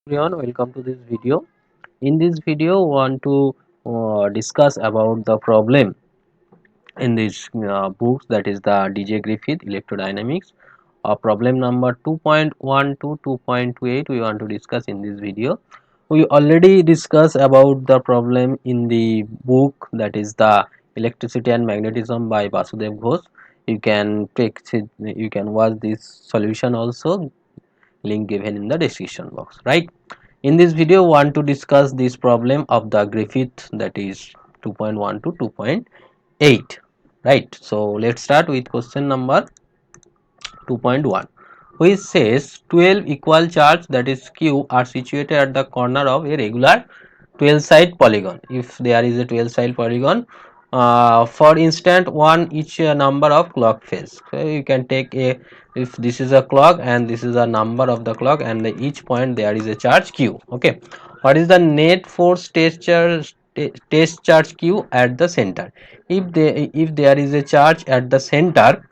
Everyone, welcome to this video. In this video, we want to discuss about the problem in this books, that is the DJ Griffith Electrodynamics. Problem number 2.1 to 2.28 we want to discuss in this video. We already discussed about the problem in the book, that is the Electricity and Magnetism by Vasudev Ghosh. You can watch this solution also, link given in the description box, right? In this video, want to discuss this problem of the Griffith, that is 2.1 to 2.8, right? So let's start with question number 2.1, which says 12 equal charge, that is q, are situated at the corner of a regular 12 side polygon. If there is a 12 side polygon, for instance one each number of clock phase. So you can take a, if this is a clock and this is a number of the clock, and each point there is a charge q. Okay, what is the net force test charge q at the center? If there is a charge at the center,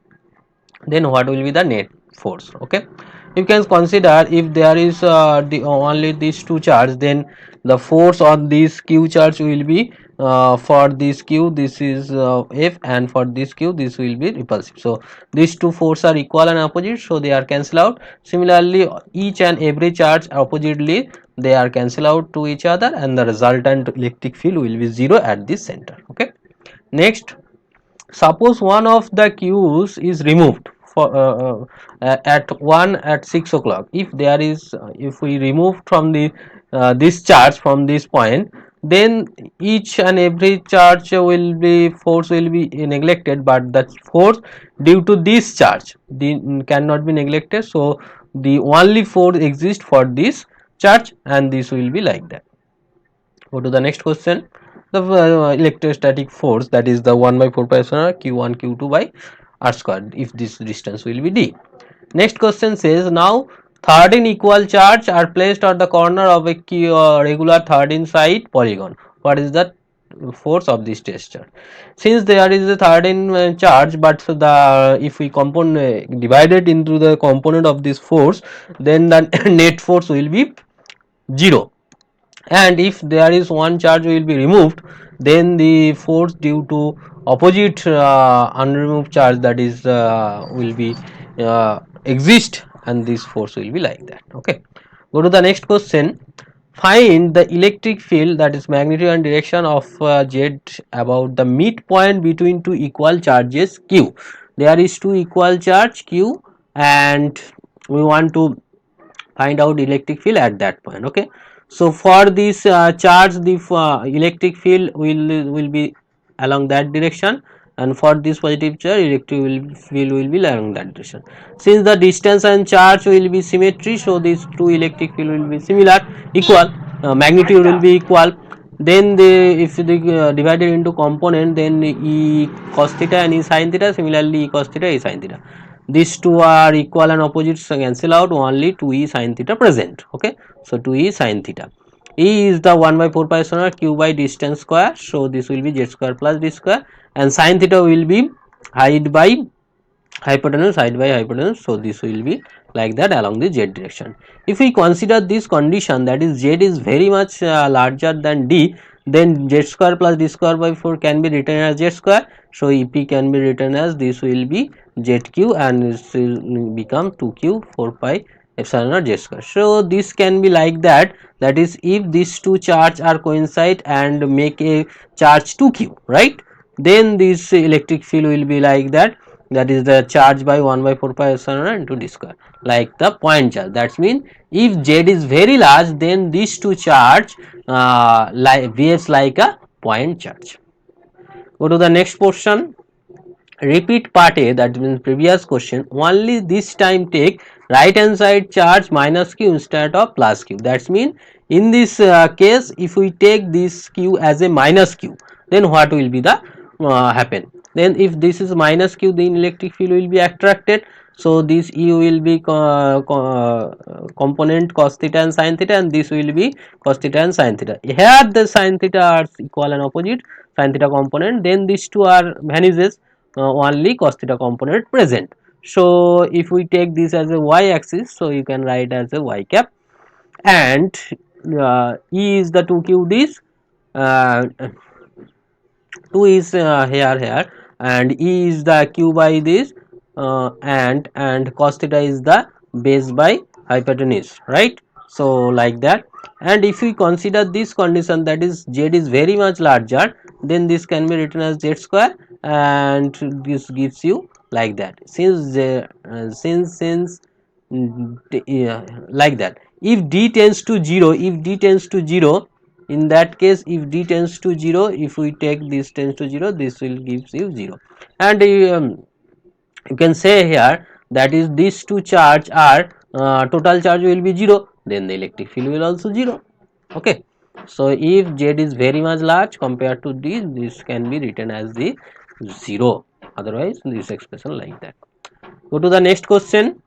then what will be the net force? Okay, you can consider if there is only these two charge, then the force on this q charge will be, for this q this is f, and for this q this will be repulsive. So these two forces are equal and opposite, so they are cancel out. Similarly, each and every charge oppositely, they are cancel out to each other, and the resultant electric field will be zero at this center. Okay, next, suppose one of the queues is removed for at 1 at 6 o'clock. If there is if we remove from the this charge from this point, then each and every charge will be, force will be neglected, but that force due to this charge cannot be neglected. So the only force exists for this charge, and this will be like that. Go to the next question. The electrostatic force, that is the 1 by 4 pi epsilon q1 q2 by r squared, if this distance will be d. Next question says, now 13 equal charge are placed at the corner of a regular 13 side polygon. What is the force of this test charge? Since there is a 13 charge, but the if we component divided into the component of this force, then the net force will be 0, and if there is one charge will be removed, then the force due to opposite unremoved charge, that is will be exist, and this force will be like that. Okay, go to the next question. Find the electric field, that is magnitude and direction of z about the midpoint between two equal charges q. There is two equal charge q, and we want to find out electric field at that point. Okay, so for this charge, the electric field will be along that direction, and for this positive charge, field will be along that direction. Since the distance and charge will be symmetry, so these two electric field will be similar, equal, magnitude will be equal. Then the, if the divided into component, then e cos theta and e sin theta, similarly e cos theta, e sin theta, these two are equal and opposite, so cancel out, only 2e sin theta present. Okay, so 2e sin theta, e is the 1 by 4 pi epsilon q by distance square, so this will be z square plus d square, and sin theta will be height by hypotenuse, height by hypotenuse, so this will be like that along the z direction. If we consider this condition, that is z is very much larger than d, then z square plus d square by 4 can be written as z square, so ep can be written as, this will be zq, and this will become 2q 4 pi epsilon naught z square. So this can be like that, that is if these two charge are coincide and make a charge 2q, right, then this electric field will be like that, that is the charge by 1 by 4 pi epsilon naught into d square, like the point charge. That means if z is very large, then these two charge behaves like a point charge. Go to the next portion. Repeat part A, that means previous question, only this time take right hand side charge minus q instead of plus q. That means in this case, if we take this q as a minus q, then what will be the happen? Then if this is minus q, then electric field will be attracted, so this e will be component cos theta and sin theta, and this will be cos theta and sin theta. Here the sin theta are equal and opposite, sin theta component, then these two are vanishes, only cos theta component present. So if we take this as a y axis, so you can write as a y cap, and E is the 2q this, uh, 2 is here, and E is the q by this, and cos theta is the base by hypotenuse, right? So like that. And if we consider this condition, that is z is very much larger, then this can be written as z square, and this gives you like that. Since like that, if d tends to 0, in that case, if d tends to 0, if we take this tends to 0, this will gives you 0. And you can say here that is these two charge are total charge will be 0, then the electric field will also 0. Okay, so if z is very much large compared to this can be written as the 0, otherwise this expression like that. Go to the next question.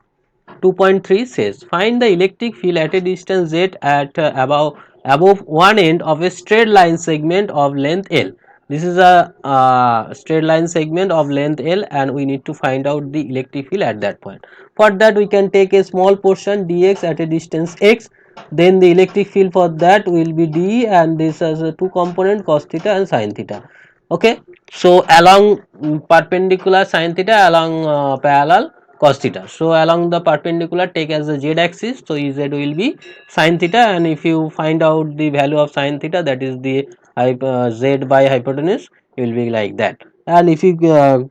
2.3 says find the electric field at a distance z at above one end of a straight line segment of length L. This is a straight line segment of length L, and we need to find out the electric field at that point. For that, we can take a small portion dx at a distance x, then the electric field for that will be d, and this has a two component cos theta and sin theta. Okay, so along perpendicular sin theta, along parallel cos theta. So along the perpendicular take as the z axis, so z will be sin theta, and if you find out the value of sin theta, that is the z by hypotenuse, will be like that. And if you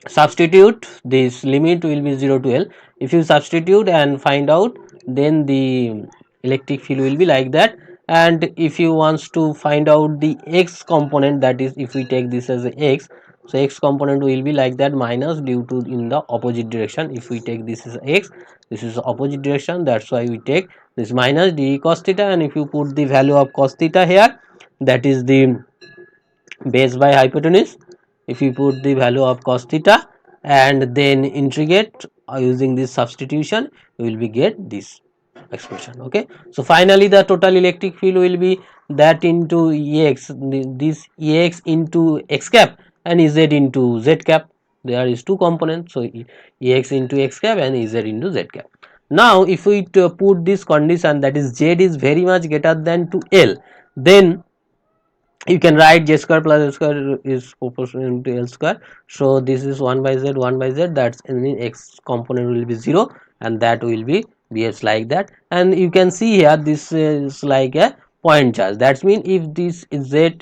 substitute, this limit will be 0 to L. If you substitute and find out, then the electric field will be like that. And if you wants to find out the x component, that is if we take this as a x, so x component will be like that, minus due to in the opposite direction. If we take this as x, this is the opposite direction, that's why we take this minus d cos theta. And if you put the value of cos theta here, that is the base by hypotenuse. If you put the value of cos theta and then integrate using this substitution, you will be get this expression. Okay, so finally the total electric field will be that into ex, this ex into x cap and ez into z cap. There is two components, so ex into x cap and ez into z cap. Now if we put this condition, that is z is very much greater than to L, then you can write z square plus l square is proportional to L square. So this is 1 by z, 1 by z, that's in the x component will be 0, and that will be behaves like that. And you can see here this is like a point charge. That means if this is z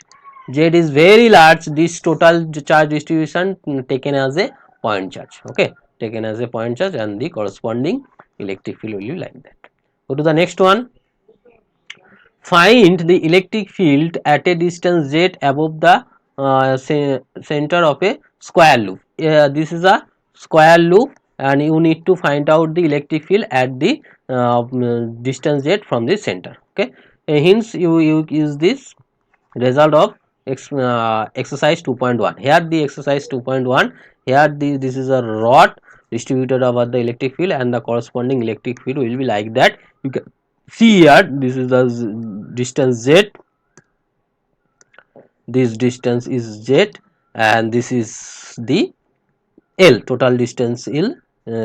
is very large, this total charge distribution taken as a point charge. Okay, taken as a point charge, and the corresponding electric field will be like that. Go to the next one. Find the electric field at a distance z above the center of a square loop. This is a square loop, and you need to find out the electric field at the distance z from the center. Okay, hence you use this result of exercise 2.1. Here the exercise 2.1, here this is a rod distributed over the electric field, and the corresponding electric field will be like that. You can see here, this is the distance z, this distance is z, and this is the L, total distance L,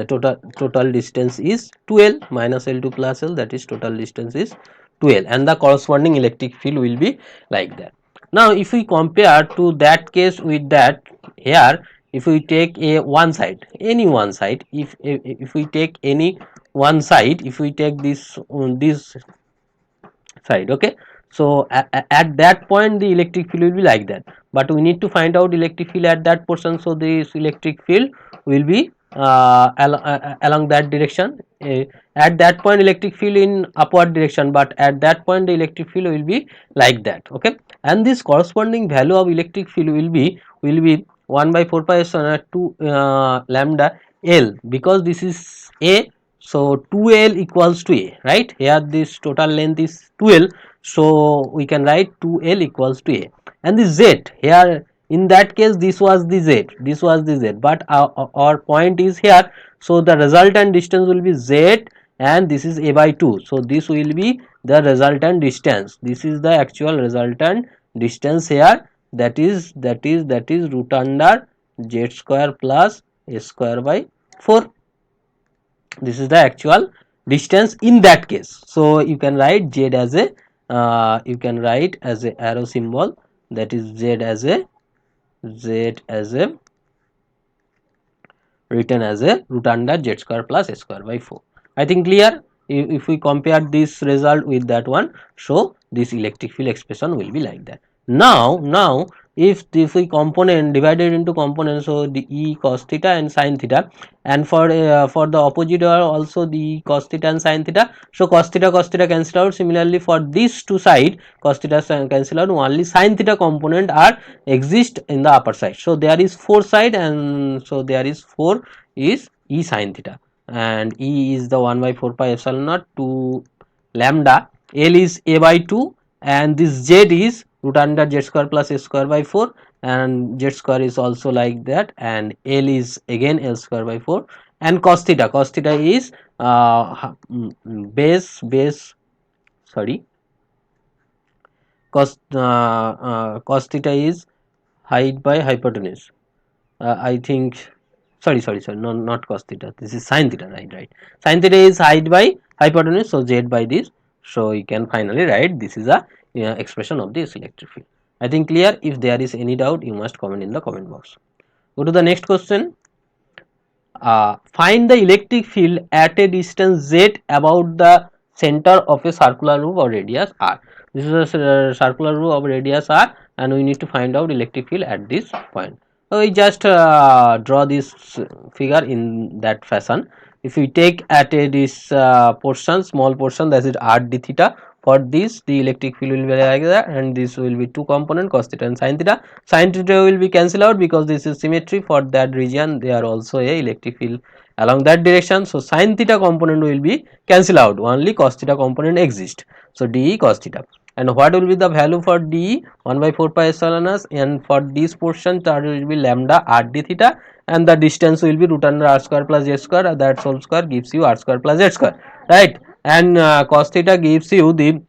total distance is 2L minus L2 plus L, that is total distance is 2L, and the corresponding electric field will be like that. Now if we compare to that case with that, here if we take a one side, any one side, if we take any one side, if we take this side. Okay, so at that point the electric field will be like that, but we need to find out electric field at that portion. So this electric field will be along that direction. At that point electric field in upward direction, but at that point the electric field will be like that. Okay, and this corresponding value of electric field will be 1 by 4 pi 2 lambda L, because this is a, so 2L equals to A, right? Here this total length is 2L, so we can write 2L equals to A. And the Z here, in that case this was the Z, this was the Z, but our point is here, so the resultant distance will be Z, and this is A by 2, so this will be the resultant distance. This is the actual resultant distance here, that is root under Z square plus A square by 4. This is the actual distance in that case. So you can write z as a you can write as a arrow symbol, that is z as a written as a root under z square plus a square by 4. I think clear. If we compare this result with that one, so this electric field expression will be like that. Now if we component divided into components, so the E cos theta and sin theta, and for the opposite are also the cos theta and sin theta. So cos theta cancel out. Similarly for these two side, cos theta cancel out, only sin theta component are exist in the upper side. So there is 4 side, and so there is 4 is E sin theta, and E is the 1 by 4 pi epsilon naught to lambda, L is a by 2, and this Z is root under z square plus a square by 4, and z square is also like that, and L is again L square by 4, and cos theta is base sorry cos theta is height by hypotenuse. I think sorry, no, not cos theta, this is sin theta, right. Sin theta is height by hypotenuse, so z by this, so you can finally write this is a expression of this electric field. I think clear. If there is any doubt, you must comment in the comment box. Go to the next question. Find the electric field at a distance z about the center of a circular loop of radius r. This is a circular loop of radius r, and we need to find out electric field at this point. So we just draw this figure in that fashion. If we take at a this portion, small portion, that is r d theta, for this the electric field will be like that, and this will be two component cos theta and sin theta. Sin theta will be cancelled out because this is symmetry. For that region they are also a electric field along that direction, so sin theta component will be cancelled out, only cos theta component exists. So d cos theta, and what will be the value for d? 1 by 4 pi epsilon s, and for this portion that will be lambda r d theta, and the distance will be root under r square plus z square, that whole square gives you r square plus z square, right. And cos theta gives you the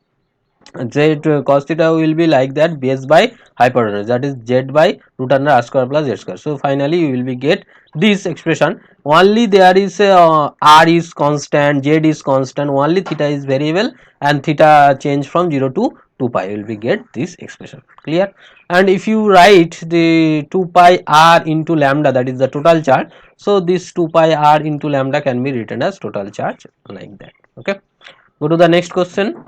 z cos theta will be like that, base by hypotenuse, that is z by root under r square plus z square. So finally you will be get this expression. Only there is r is constant, z is constant, only theta is variable, and theta change from 0 to 2 pi, will be get this expression. Clear. And if you write the 2 pi r into lambda, that is the total charge, so this 2 pi r into lambda can be written as total charge, like that. Okay, go to the next question.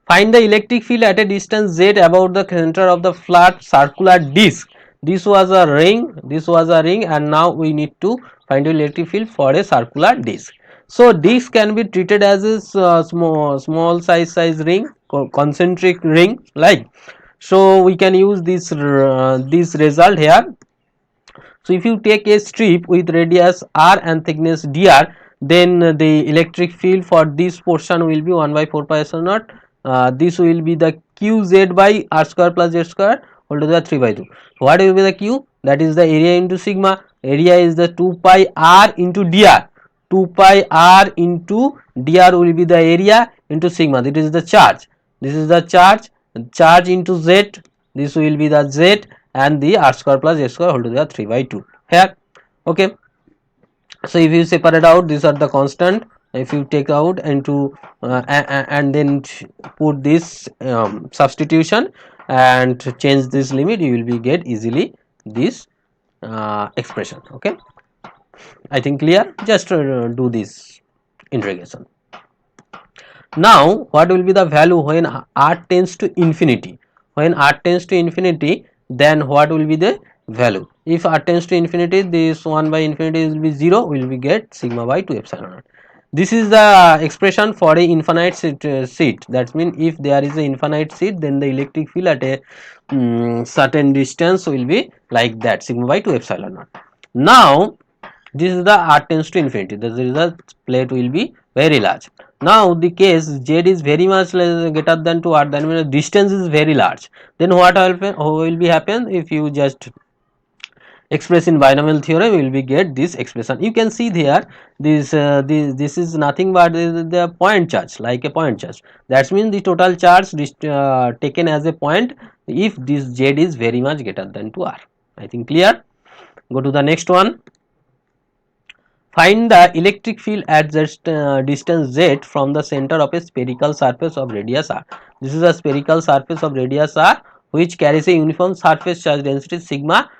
Find the electric field at a distance z about the center of the flat circular disc. This was a ring, and now we need to find the electric field for a circular disc. So disc can be treated as a small size ring, concentric ring, like. So we can use this result here. So if you take a strip with radius r and thickness dr, then the electric field for this portion will be 1 by 4 pi epsilon naught. This will be the qz by r square plus z square whole to the 3 by 2. What will be the q? That is the area into sigma. Area is the 2 pi r into dr. 2 pi r into dr will be the area into sigma. This is the charge. This is the charge. Charge into z. This will be the z, and the r square plus z square whole to the 3 by 2 here. Okay, so if you separate out, these are the constant. If you take out into and then put this substitution and change this limit, you will be get easily this expression. Okay, I think clear. Just do this integration. Now what will be the value when r tends to infinity? When r tends to infinity, then what will be the value? If r tends to infinity, this 1 by infinity will be 0, will be get sigma by 2 epsilon naught. This is the expression for a infinite seat. That means if there is a infinite seat, then the electric field at a certain distance will be like that, sigma by 2 epsilon naught. Now this is the r tends to infinity, the result plate will be very large. Now the case z is very much greater than to r, then when distance is very large, then what will be happen? If you just express in binomial theorem, you will be get this expression. You can see there, this is nothing but the point charge, like a point charge. That means the total charge taken as a point if this z is very much greater than to r. I think clear. Go to the next one. Find the electric field at just distance z from the center of a spherical surface of radius r. This is a spherical surface of radius r which carries a uniform surface charge density sigma.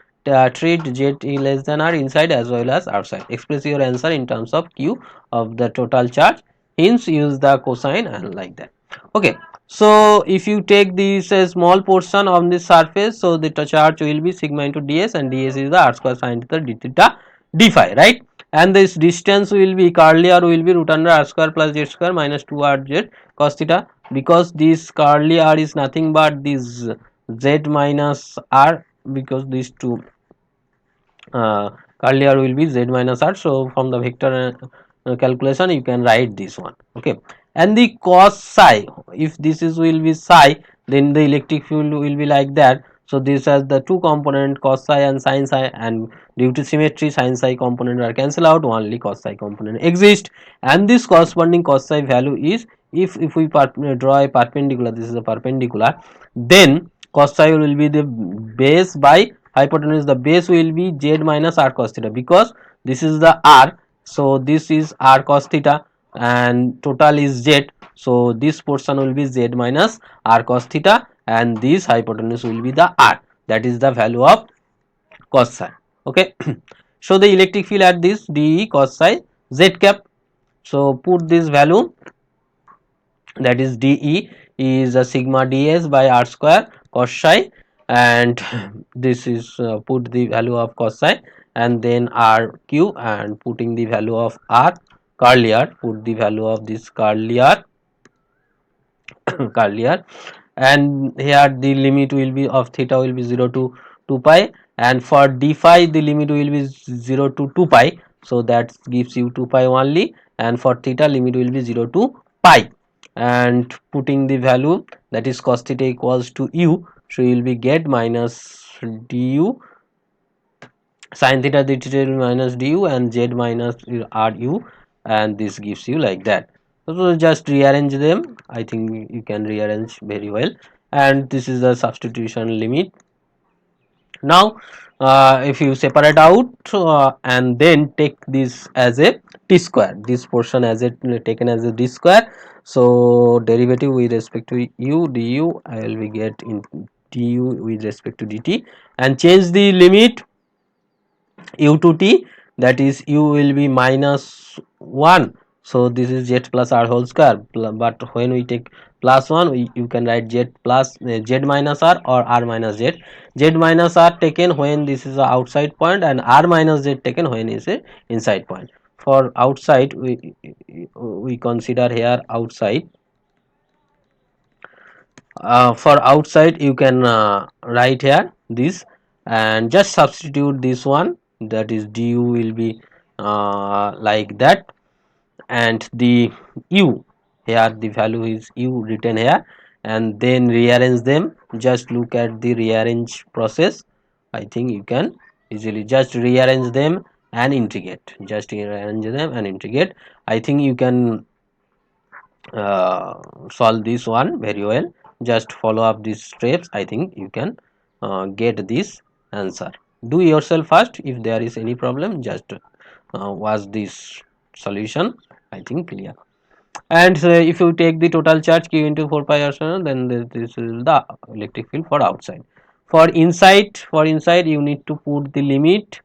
Treat z less than r inside as well as outside. Express your answer in terms of q of the total charge. Hence use the cosine and like that. Okay. So if you take this small portion on this surface, so the charge will be sigma into ds, and ds is the r square sine theta d theta d phi, right? And this distance will be curly r will be root under r square plus z square minus 2 r z cos theta, because this curly r is nothing but this z minus r, because these two earlier will be z minus r. So from the vector calculation you can write this one. Okay, and the cos psi, if this is will be psi, then the electric field will be like that. So this has the two component cos psi and sin psi, and due to symmetry sin psi component are cancel out, only cos psi component exist, and this corresponding cos psi value is, if we draw a perpendicular, this is a perpendicular, then cos psi will be the base by hypotenuse, the base will be z minus r cos theta, because this is the r, so this is r cos theta and total is z, so this portion will be z minus r cos theta and this hypotenuse will be the r, that is the value of cos psi. Okay. So the electric field at this de cos psi z cap, so put this value, that is dE is a sigma ds by r square cos psi, and this is put the value of cos psi, and then rq, and putting the value of r curly r, put the value of this curly r curly r, and here the limit will be of theta will be 0 to 2 pi, and for d phi the limit will be 0 to 2 pi, so that gives you 2 pi only, and for theta limit will be 0 to pi, and putting the value, that is cos theta equals to u, so you will be get minus du sin theta d theta minus du and z minus ru, and this gives you like that. So just rearrange them, I think you can rearrange very well, and this is the substitution limit. Now if you separate out and then take this as a t square, this portion as a taken as a d square, so derivative with respect to u du, I will be get in du with respect to dt, and change the limit u to t, that is u will be minus 1, so this is z plus r whole square, but when we take plus 1 you can write z plus z minus r or r minus z, z minus r taken when this is a outside point, and r minus z taken when is a inside point. For outside we consider here outside, for outside you can write here this, and just substitute this one, that is du will be like that, and the u, here the value is u written here, and then rearrange them, just look at the rearrange process, I think you can easily just rearrange them and integrate, just rearrange them and integrate, I think you can solve this one very well, just follow up these steps, I think you can get this answer. Do yourself first, if there is any problem just watch this solution, I think clear. And if you take the total charge q into 4 pi r, then this is the electric field for outside. For inside you need to put the limit,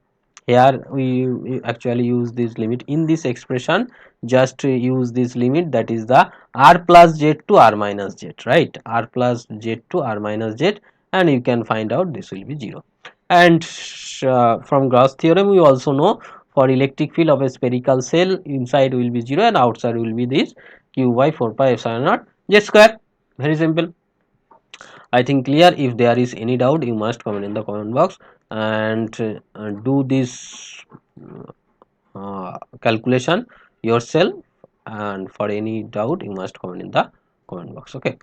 here we actually use this limit in this expression, just use this limit, that is the r plus z to r minus z, right, r plus z to r minus z, and you can find out this will be 0. And from Gauss theorem we also know, for electric field of a spherical cell, inside will be 0 and outside will be this q by 4 pi epsilon naught z square. Very simple, I think clear. If there is any doubt you must comment in the comment box, and do this calculation yourself, and for any doubt you must comment in the comment box. Okay,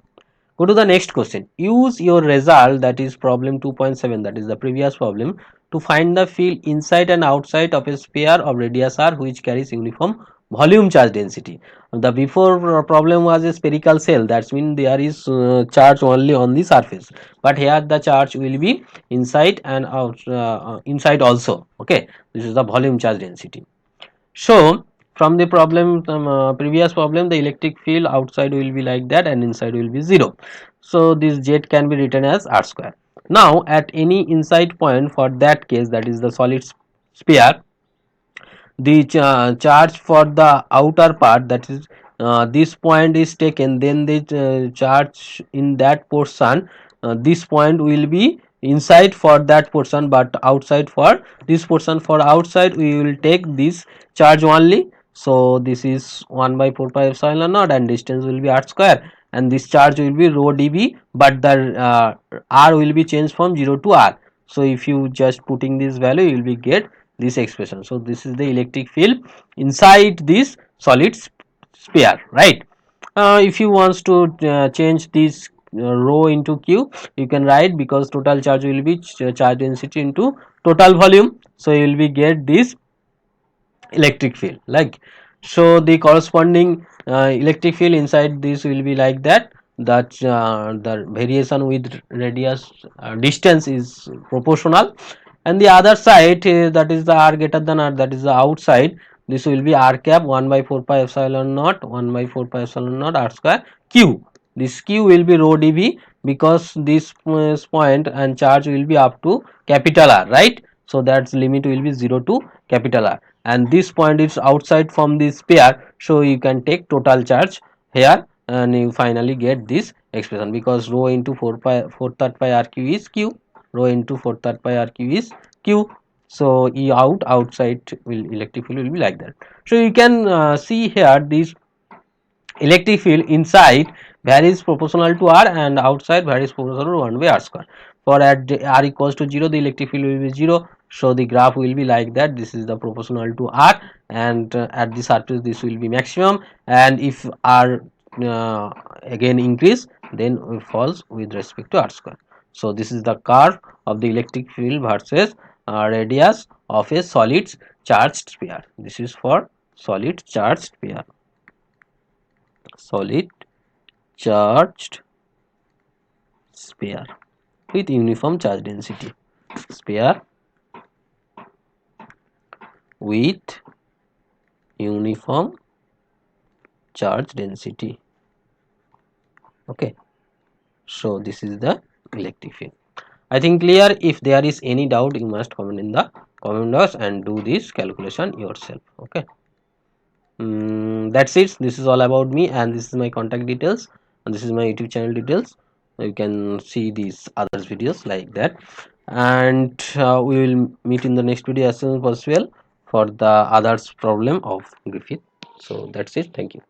go to the next question. Use your result, that is problem 2.7, that is the previous problem, to find the field inside and outside of a sphere of radius r which carries uniform volume charge density. The before problem was a spherical cell, that means there is charge only on the surface, but here the charge will be inside and out, inside also. Okay, this is the volume charge density. So from the problem, previous problem, the electric field outside will be like that and inside will be 0. So this z can be written as r square. Now at any inside point, for that case, that is the solid sphere, the charge for the outer part, that is this point is taken, then the charge in that portion, this point will be inside for that portion but outside for this portion. For outside we will take this charge only, so this is 1 by 4 pi epsilon naught and distance will be r square, and this charge will be rho dv, but the r will be changed from 0 to r. So if you just putting this value, you will be get this expression. So this is the electric field inside this solid sphere, right? If you wants to change this rho into q, you can write, because total charge will be charge density into total volume, so you will be get this electric field like. So the corresponding electric field inside this will be like that, that the variation with radius distance is proportional, and the other side, that is the r greater than r, that is the outside, this will be r cap 1 by 4 pi epsilon naught 1 by 4 pi epsilon naught r square q. This q will be rho dv, because this point and charge will be up to capital R, right? So that's limit will be 0 to capital R, and this point is outside from this pair, so you can take total charge here and you finally get this expression, because rho into 4 pi 4 third pi rq is q, rho into 4 third pi rq is q. So E out outside will electric field will be like that. So you can see here this electric field inside varies proportional to r and outside varies proportional to 1 by r square. For at r equals to 0, the electric field will be 0, so the graph will be like that. This is the proportional to r, and at the surface this will be maximum, and if r uh, again increase, then it falls with respect to r square. So this is the curve of the electric field versus radius of a solid charged sphere. This is for solid charged sphere. Solid charged sphere with uniform charge density. Sphere with uniform charge density. Okay, so this is the electric field. I think clear. If there is any doubt, you must comment in the comment box and do this calculation yourself. Okay, that's it. This is all about me, and this is my contact details, and this is my YouTube channel details. You can see these others videos like that, and we will meet in the next video as soon as possible for the others problem of Griffith. So that's it. Thank you.